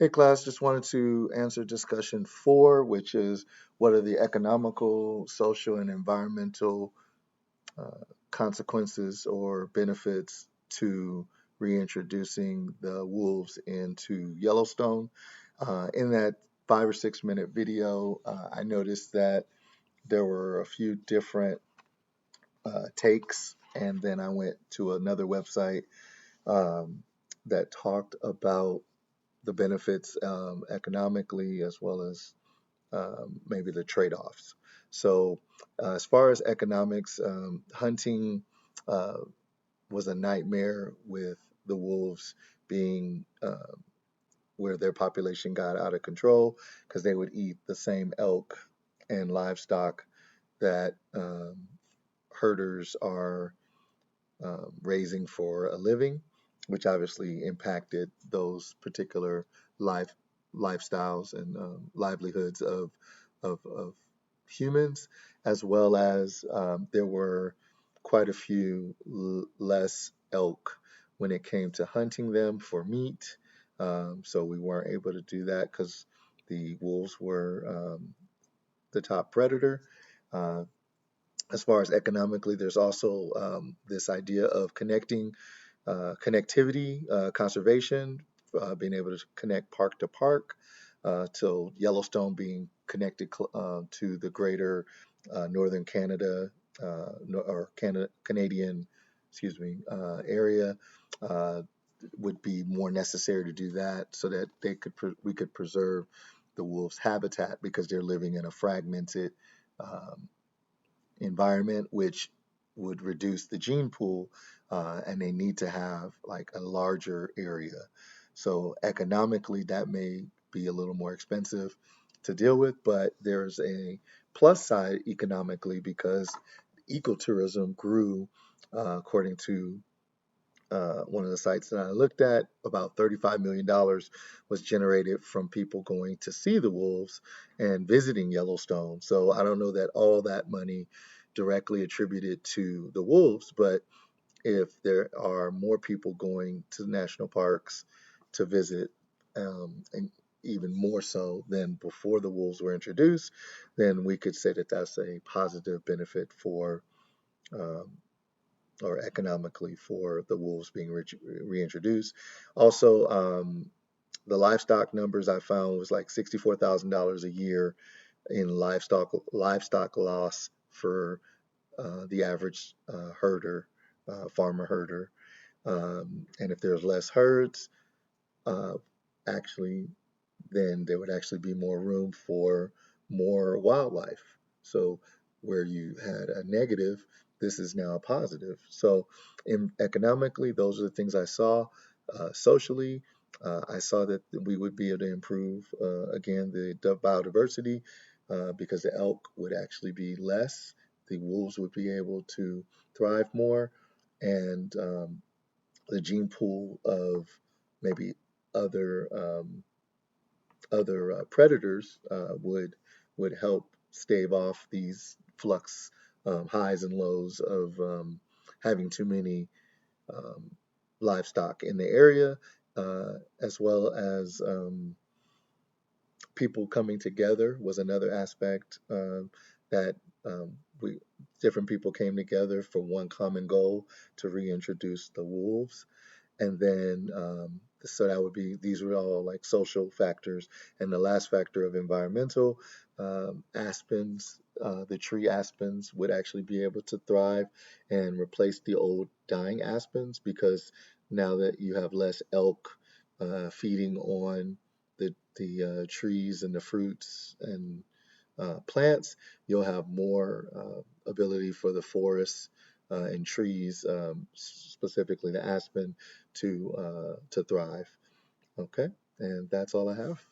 Hey class, just wanted to answer discussion 4, which is what are the economical, social, and environmental consequences or benefits to reintroducing the wolves into Yellowstone. In that 5 or 6 minute video, I noticed that there were a few different takes, and then I went to another website um, that talked about the benefits economically as well as maybe the trade-offs. So, as far as economics, hunting uh, was a nightmare with the wolves being where their population got out of control because they would eat the same elk and livestock that herders are raising for a living, which obviously impacted those particular life lifestyles and livelihoods of humans, as well as there were quite a few less elk when it came to hunting them for meat. So we weren't able to do that because the wolves were the top predator. Uh, as far as economically, there's also this idea of connectivity, conservation, being able to connect park to park, to Yellowstone being connected to the greater northern Canada or Canadian, excuse me, area. Uh, would be more necessary to do that so that we could preserve the wolves' habitat because they're living in a fragmented um, environment, which would reduce the gene pool, and they need to have like a larger area. So economically, that may be a little more expensive to deal with, but there's a plus side economically because ecotourism grew, according to one of the sites that I looked at, about $35 million was generated from people going to see the wolves and visiting Yellowstone. So I don't know that all that money directly attributed to the wolves, but if there are more people going to national parks to visit, and even more so than before the wolves were introduced, then we could say that that's a positive benefit for um, or economically for the wolves being reintroduced. Also, the livestock numbers I found was like $64,000 a year in livestock loss for the average farmer herder. And if there's less herds, uh, actually, then there would actually be more room for more wildlife. So where you had a negative, this is now a positive. So economically, those are the things I saw. Socially, I saw that we would be able to improve, again, the biodiversity because the elk would actually be less. The wolves would be able to thrive more, and the gene pool of maybe other predators would help stave off these flux highs and lows of having too many um, livestock in the area, as well as people coming together was another aspect that we different people came together for one common goal to reintroduce the wolves. And then so that would be, these were all like social factors. And the last factor of environmental, aspens, the tree aspens would actually be able to thrive and replace the old dying aspens, because now that you have less elk feeding on the trees and the fruits and plants, you'll have more ability for the forests and trees, specifically the aspen, to thrive. Okay, and that's all I have.